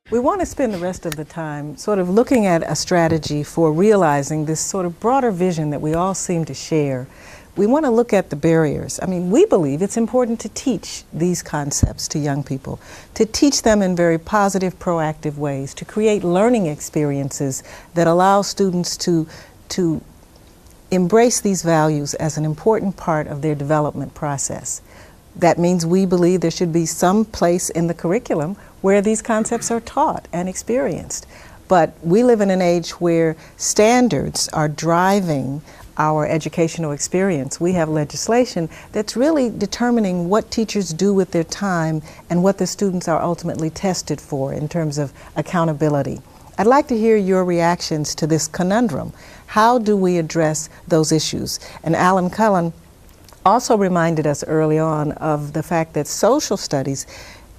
We want to spend the rest of the time sort of looking at a strategy for realizing this sort of broader vision that we all seem to share. We want to look at the barriers. I mean, we believe it's important to teach these concepts to young people, to teach them in very positive, proactive ways, to create learning experiences that allow students to embrace these values as an important part of their development process. That means we believe there should be some place in the curriculum where these concepts are taught and experienced. But we live in an age where standards are driving our educational experience. We have legislation that's really determining what teachers do with their time and what the students are ultimately tested for in terms of accountability. I'd like to hear your reactions to this conundrum. How do we address those issues? And Alan Cullen also reminded us early on of the fact that social studies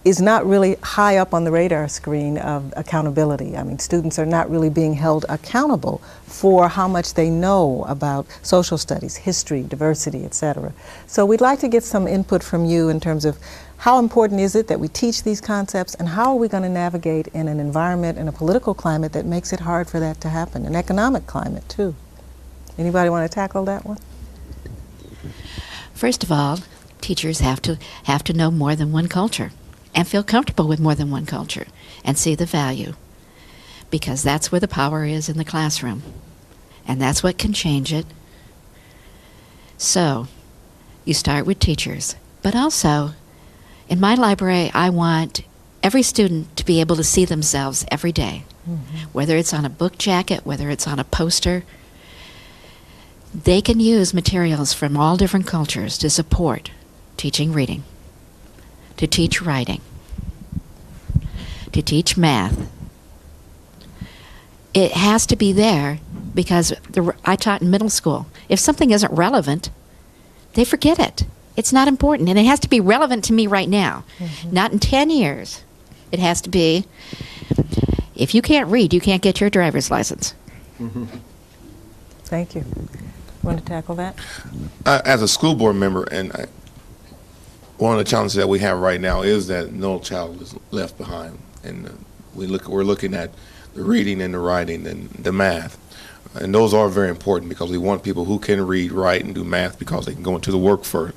is not really high up on the radar screen of accountability. I mean, students are not really being held accountable for how much they know about social studies, history, diversity, etc. So we'd like to get some input from you in terms of how important is it that we teach these concepts, and how are we going to navigate in an environment and a political climate that makes it hard for that to happen, an economic climate too. Anybody want to tackle that one? First of all, teachers have to know more than one culture and feel comfortable with more than one culture and see the value, because that's where the power is in the classroom, and that's what can change it. So you start with teachers, but also in my library I want every student to be able to see themselves every day, whether it's on a book jacket, whether it's on a poster. They can use materials from all different cultures to support teaching reading, to teach writing, to teach math. It has to be there because I taught in middle school. If something isn't relevant, they forget it. It's not important, and it has to be relevant to me right now, not in 10 years. It has to be, if you can't read, you can't get your driver's license. Thank you. Want to tackle that? As a school board member, and one of the challenges that we have right now is that no child is left behind, and we're looking at the reading and the writing and the math, and those are very important because we want people who can read, write, and do math because they can go into the workforce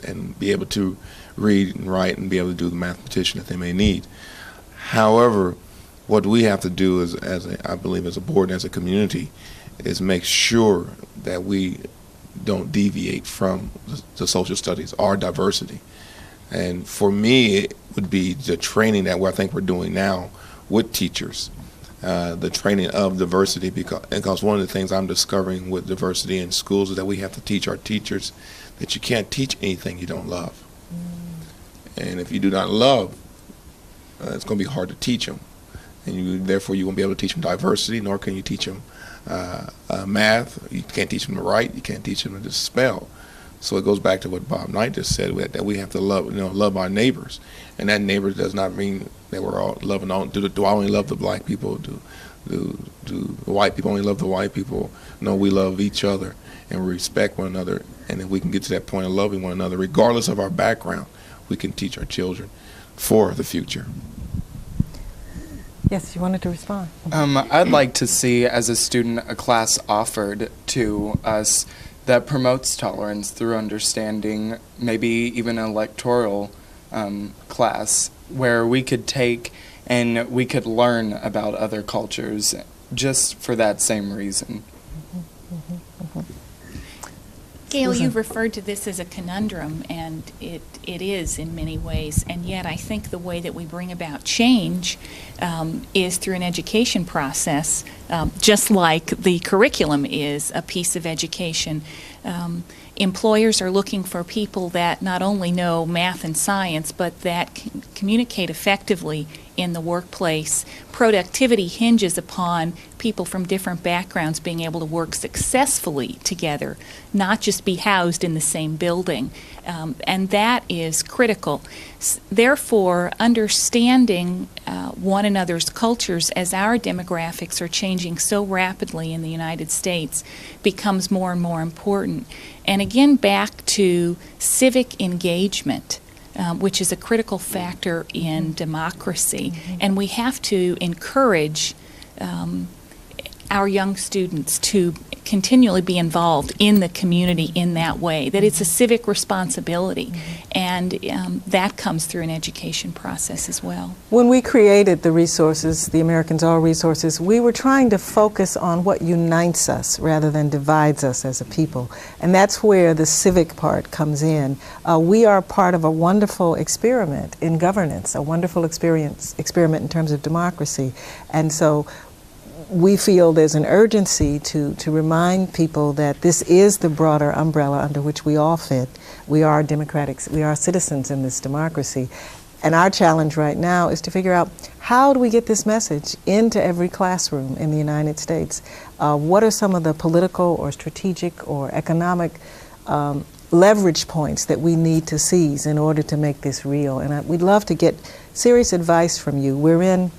and be able to read and write and be able to do the mathematician that they may need. However, what we have to do is, I believe, as a board and as a community, is make sure that we don't deviate from the social studies or diversity. And for me, it would be the training that I think we're doing now with teachers, the training of diversity, because one of the things I'm discovering with diversity in schools is that we have to teach our teachers that you can't teach anything you don't love. And if you do not love, it's going to be hard to teach them. And therefore you won't be able to teach them diversity, nor can you teach them math. You can't teach them to write. You can't teach them to spell. So it goes back to what Bob Knight just said, that we have to love our neighbors, and that neighbors does not mean that we're all loving. Do I only love the black people? Do the white people only love the white people? No, we love each other and we respect one another. And if we can get to that point of loving one another, regardless of our background, we can teach our children for the future. Yes, you wanted to respond. I'd like to see, as a student, a class offered to us that promotes tolerance through understanding, maybe even an electoral class, where we could take and we could learn about other cultures just for that same reason. Gail, you've referred to this as a conundrum, and it is in many ways, and yet I think the way that we bring about change is through an education process, just like the curriculum is a piece of education. Employers are looking for people that not only know math and science, but that can communicate effectively in the workplace. Productivity hinges upon people from different backgrounds being able to work successfully together, not just be housed in the same building. And that is critical. Therefore, understanding one another's cultures as our demographics are changing so rapidly in the United States becomes more and more important. And again, back to civic engagement. which is a critical factor in democracy. And we have to encourage our young students to continually be involved in the community in that way, that it's a civic responsibility, and that comes through an education process as well. When we created the resources, the Americans All Resources, we were trying to focus on what unites us rather than divides us as a people, and that's where the civic part comes in. We are part of a wonderful experiment in governance, a wonderful experiment in terms of democracy, and so we feel there's an urgency to remind people that this is the broader umbrella under which we all fit. We are democratic, we are citizens in this democracy. And our challenge right now is to figure out, how do we get this message into every classroom in the United States? What are some of the political or strategic or economic leverage points that we need to seize in order to make this real? And we'd love to get serious advice from you. We're in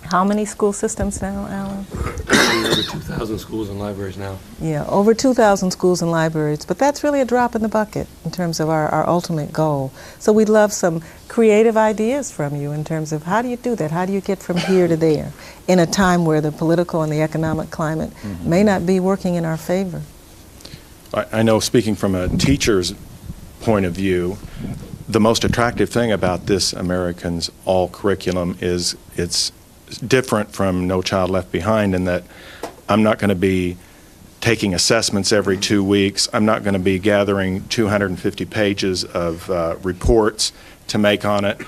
how many school systems now, Alan? Over 2,000 schools and libraries now. Yeah, over 2,000 schools and libraries, but that's really a drop in the bucket in terms of our ultimate goal. So we'd love some creative ideas from you in terms of, how do you do that? How do you get from here to there in a time where the political and the economic climate may not be working in our favor? I know, speaking from a teacher's point of view, the most attractive thing about this Americans All curriculum is it's different from No Child Left Behind in that I'm not going to be taking assessments every 2 weeks. I'm not going to be gathering 250 pages of reports to make on it.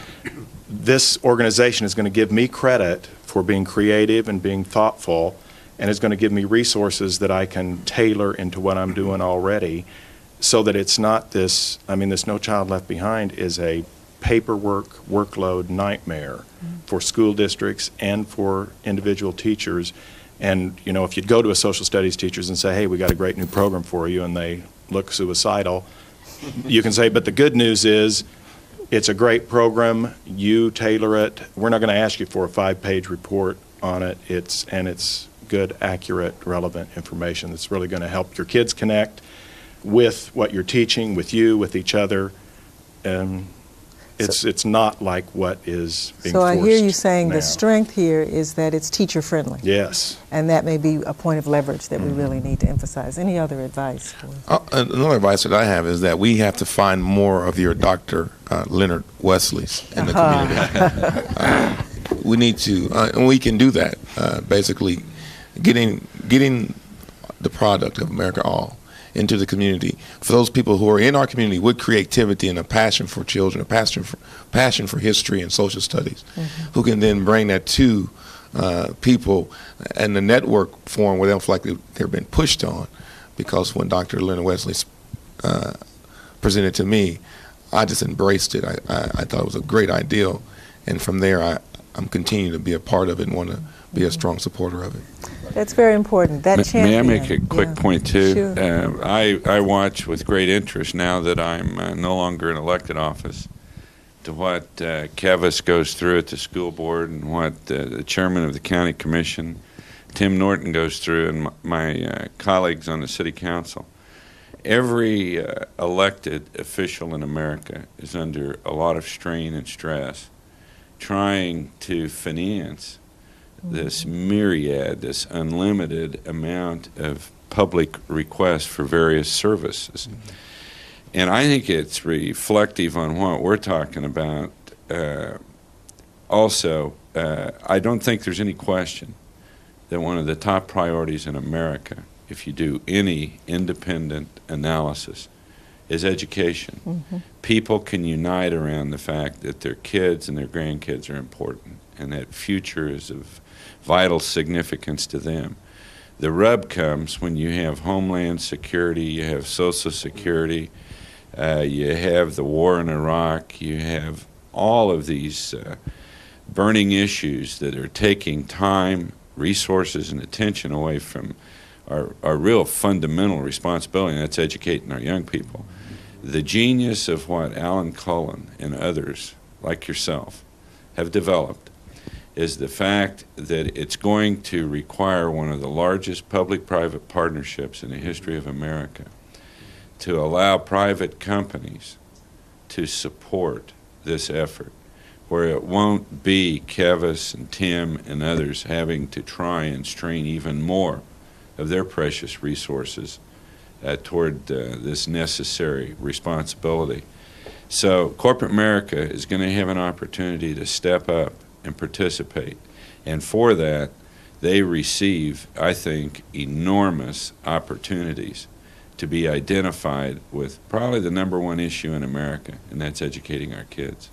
This organization is going to give me credit for being creative and being thoughtful, and is going to give me resources that I can tailor into what I'm doing already, so that it's not this, this No Child Left Behind is a paperwork workload nightmare for school districts and for individual teachers. And if you go to a social studies teachers and say, hey, we got a great new program for you, and they look suicidal, you can say, but the good news is it's a great program, you tailor it, we're not going to ask you for a 5-page report on it, it's good, accurate, relevant information that's really going to help your kids connect with what you're teaching, with you, with each other. It's not like what is being So forced I hear you saying now. the strength here is that it's teacher-friendly. Yes. And that may be a point of leverage that we really need to emphasize. Any other advice? Another advice that I have is that we have to find more of your Dr. Leonard Wesleys in the community. We need to, and we can do that, basically getting the product of America All into the community, for those people who are in our community with creativity and a passion for children, a passion for history and social studies, who can then bring that to people and the network form where they don't feel like they're being pushed on. Because when Dr. Leonard Wesley presented to me, I just embraced it. I thought it was a great ideal, and from there I'm continuing to be a part of it and want to be a strong supporter of it. That's very important. That May I make a quick point, too? Sure. I watch with great interest, now that I'm no longer in elected office, to what Kevis goes through at the school board and what the chairman of the county commission, Tim Norton, goes through, and my colleagues on the city council. Every elected official in America is under a lot of strain and stress trying to finance this myriad, this unlimited amount of public requests for various services. And I think it's reflective on what we're talking about. Also, I don't think there's any question that one of the top priorities in America, if you do any independent analysis, is education. People can unite around the fact that their kids and their grandkids are important, and that future is of vital significance to them. The rub comes when you have Homeland Security, you have Social Security, you have the war in Iraq, you have all of these burning issues that are taking time, resources, and attention away from our real fundamental responsibility, and that's educating our young people. The genius of what Alan Cullen and others, like yourself, have developed is the fact that it's going to require one of the largest public-private partnerships in the history of America to allow private companies to support this effort, where it won't be Kevis and Tim and others having to try and strain even more of their precious resources toward this necessary responsibility. So corporate America is going to have an opportunity to step up and participate. And for that, they receive, I think, enormous opportunities to be identified with probably the number one issue in America, and that's educating our kids.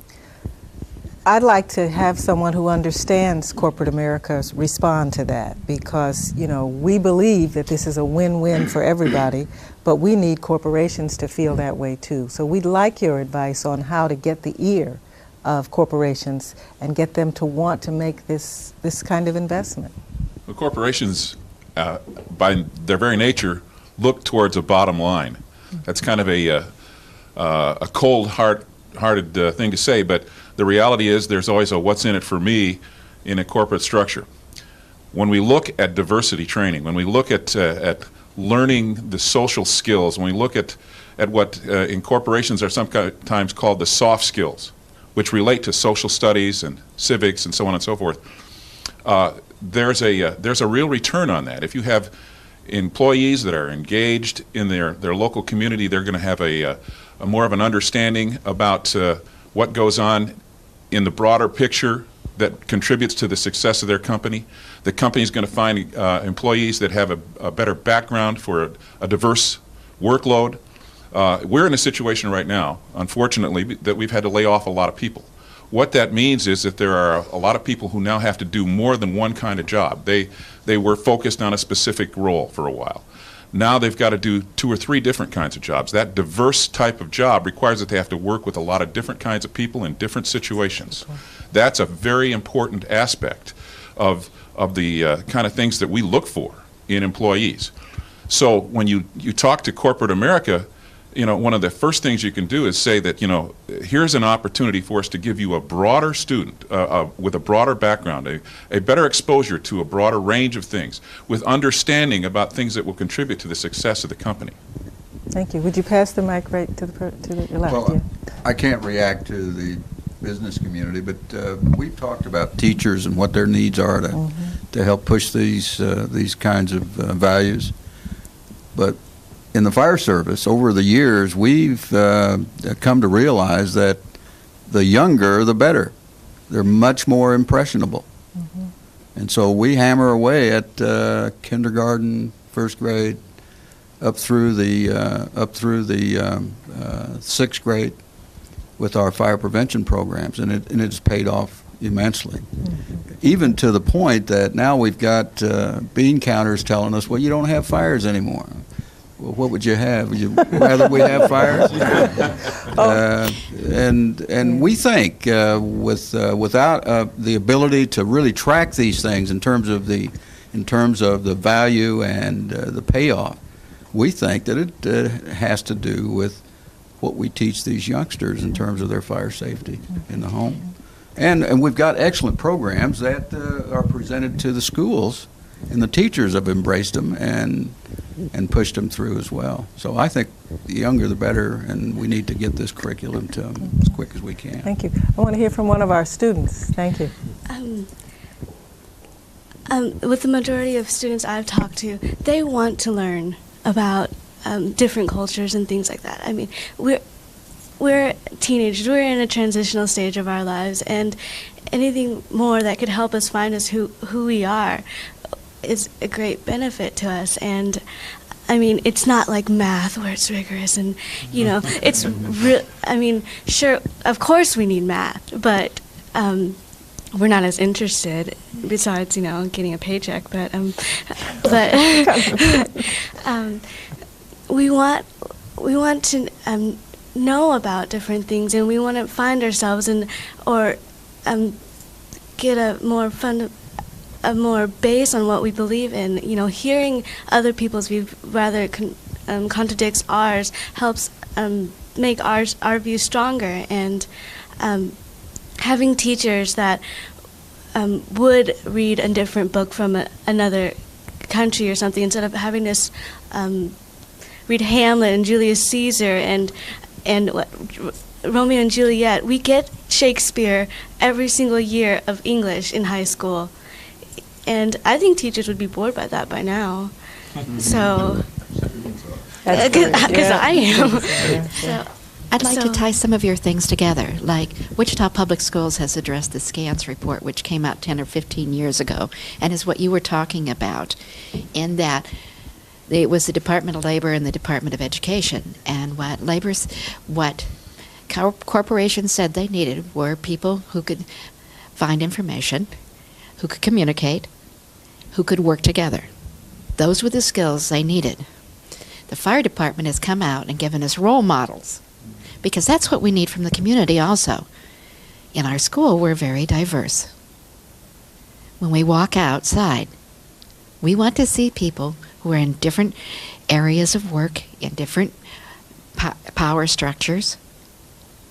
I'd like to have someone who understands corporate America respond to that, because, you know, we believe that this is a win-win for everybody, but we need corporations to feel that way too. So we'd like your advice on how to get the ear of corporations and get them to want to make this kind of investment. Well, corporations, by their very nature, look towards a bottom line. That's kind of a cold-hearted thing to say, but the reality is there's always a what's in it for me in a corporate structure. When we look at diversity training, when we look at learning the social skills, when we look at what in corporations are sometimes called the soft skills, which relate to social studies and civics and so on and so forth, there's a real return on that. If you have employees that are engaged in their local community, they're going to have a more of an understanding about what goes on in the broader picture that contributes to the success of their company. The company is going to find employees that have a better background for a diverse workload. We're in a situation right now, unfortunately, that we've had to lay off a lot of people. What that means is that there are a lot of people who now have to do more than one kind of job. They were focused on a specific role for a while. Now they've got to do 2 or 3 different kinds of jobs. That diverse type of job requires that they have to work with a lot of different kinds of people in different situations. That's a very important aspect of the kind of things that we look for in employees. So when you talk to corporate America, you know, one of the first things you can do is say that, you know, here's an opportunity for us to give you a broader student with a broader background, a better exposure to a broader range of things, with understanding about things that will contribute to the success of the company. Thank you. Would you pass the mic right to the left? Well, yeah. I can't react to the business community, but we've talked about teachers and what their needs are to help push these kinds of values. But in the fire service, over the years, we've come to realize that the younger, the better. They're much more impressionable. And so we hammer away at kindergarten, first grade, up through the 6th grade with our fire prevention programs, and it's paid off immensely. Even to the point that now we've got bean counters telling us, well, you don't have fires anymore. Well, what would you have? Would you rather we have fires? And we think without the ability to really track these things in terms of the value and the payoff, we think that it has to do with what we teach these youngsters in terms of their fire safety in the home. And we've got excellent programs that are presented to the schools, and the teachers have embraced them and pushed them through as well. So I think the younger the better, and we need to get this curriculum to them as quick as we can. Thank you. I want to hear from one of our students. Thank you. With the majority of students I've talked to, they want to learn about different cultures and things like that. I mean, we're teenagers. We're in a transitional stage of our lives, and anything more that could help us find us who we are is a great benefit to us. And I mean, it's not like math where it's rigorous and, you know, it's I mean, sure, of course we need math, but we're not as interested, besides, you know, getting a paycheck, but we want to know about different things, and we want to find ourselves or get a more base on what we believe in. You know, hearing other people's view rather contradicts ours helps make our view stronger, and having teachers that would read a different book from another country or something, instead of having us read Hamlet and Julius Caesar and Romeo and Juliet, we get Shakespeare every single year of English in high school. And I think teachers would be bored by that by now. So, because I am. So, I'd like to tie some of your things together. Like Wichita Public Schools has addressed the SCANS report, which came out 10 or 15 years ago, and is what you were talking about, in that it was the Department of Labor and the Department of Education. And what corporations said they needed were people who could find information, who could communicate, who could work together. Those were the skills they needed. The fire department has come out and given us role models, because that's what we need from the community also. In our school, we're very diverse. When we walk outside, we want to see people who are in different areas of work, in different power structures,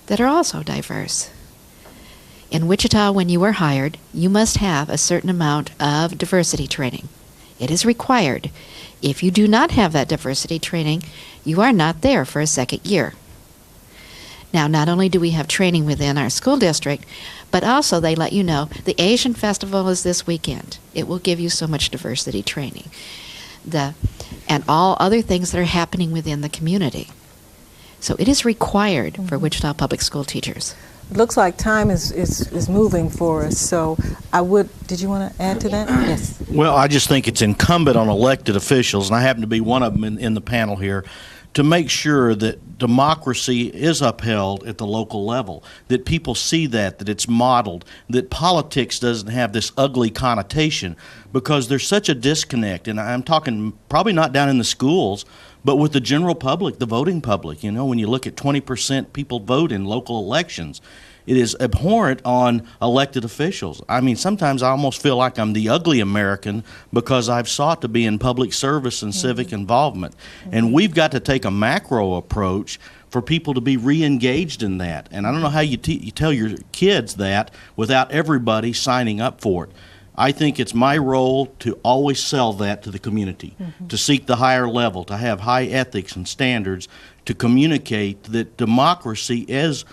that are also diverse. In Wichita, when you are hired, you must have a certain amount of diversity training. It is required. If you do not have that diversity training, you are not there for a second year. Now, not only do we have training within our school district, but also they let you know the Asian Festival is this weekend. It will give you so much diversity training. And all other things that are happening within the community. So it is required for Wichita Public School teachers. It looks like time is moving for us, so did you want to add to that? Yes. Well, I just think it's incumbent on elected officials, and I happen to be one of them in the panel here, to make sure that democracy is upheld at the local level, that people see that it's modeled, that politics doesn't have this ugly connotation, because there's such a disconnect, and I'm talking probably not down in the schools, but with the general public, the voting public. You know, when you look at 20% people vote in local elections, it is abhorrent on elected officials. I mean, sometimes I almost feel like I'm the ugly American because I've sought to be in public service and civic involvement. And we've got to take a macro approach for people to be re-engaged in that. And I don't know how you tell your kids that without everybody signing up for it. I think it's my role to always sell that to the community, to seek the higher level, to have high ethics and standards, to communicate that democracy is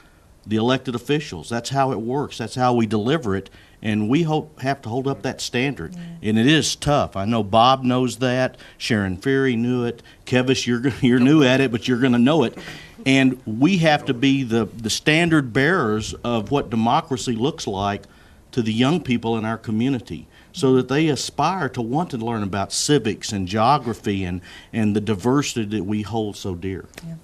the elected officials. That's how it works. That's how we deliver it. And we have to hold up that standard. And it is tough. I know Bob knows that. Sharon Ferry knew it. Kevis, you're new at it, but you're going to know it. And we have to be the standard bearers of what democracy looks like to the young people in our community, so that they aspire to want to learn about civics and geography and the diversity that we hold so dear. Yeah.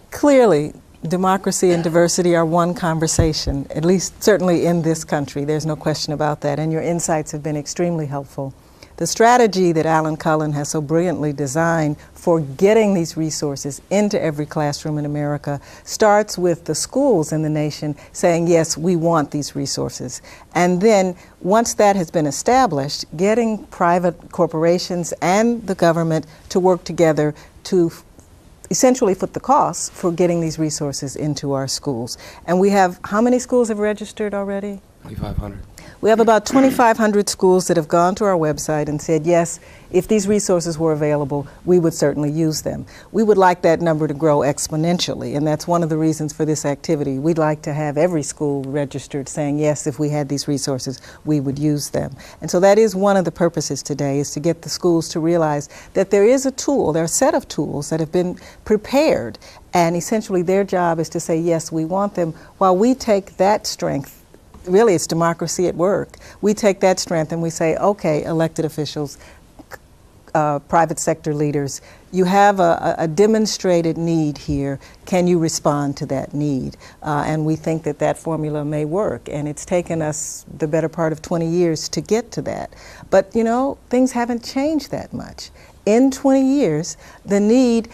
Clearly, democracy and diversity are one conversation, at least certainly in this country. There's no question about that, and your insights have been extremely helpful. The strategy that Alan Cullen has so brilliantly designed for getting these resources into every classroom in America starts with the schools in the nation saying, yes, we want these resources. And then once that has been established, getting private corporations and the government to work together to essentially foot the costs for getting these resources into our schools. And we have, how many schools have registered already? 2,500. We have about 2,500 schools that have gone to our website and said, yes, if these resources were available, we would certainly use them. We would like that number to grow exponentially, and that's one of the reasons for this activity. We'd like to have every school registered saying, yes, if we had these resources, we would use them. And so that is one of the purposes today, is to get the schools to realize that there is a tool, there are a set of tools that have been prepared, and essentially their job is to say, yes, we want them, while we take that strength. Really, it's democracy at work. We take that strength and we say, okay, elected officials, private sector leaders, you have a demonstrated need here. Can you respond to that need? And we think that that formula may work. And it's taken us the better part of 20 years to get to that. But, you know, things haven't changed that much. In 20 years, the need,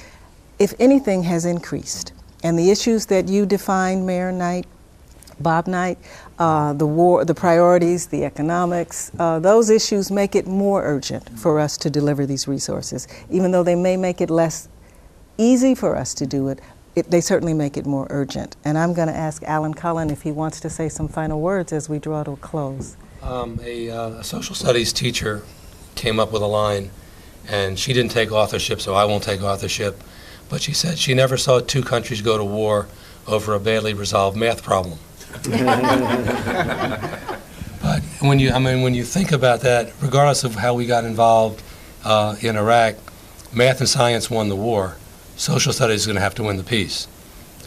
if anything, has increased. And the issues that you defined, Mayor Knight, Bob Knight, the war, the priorities, the economics, those issues make it more urgent for us to deliver these resources. Even though they may make it less easy for us to do it, they certainly make it more urgent. And I'm going to ask Alan Cullen if he wants to say some final words as we draw to a close. A social studies teacher came up with a line, and she didn't take authorship, so I won't take authorship, but she said she never saw two countries go to war over a badly resolved math problem. But when you think about that, regardless of how we got involved in Iraq, math and science won the war. Social studies is going to have to win the peace.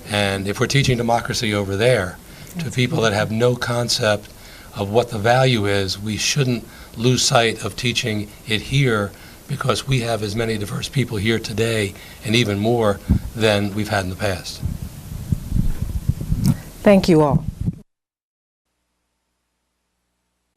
And if we're teaching democracy over there to people that have no concept of what the value is, we shouldn't lose sight of teaching it here, because we have as many diverse people here today and even more than we've had in the past. Thank you all.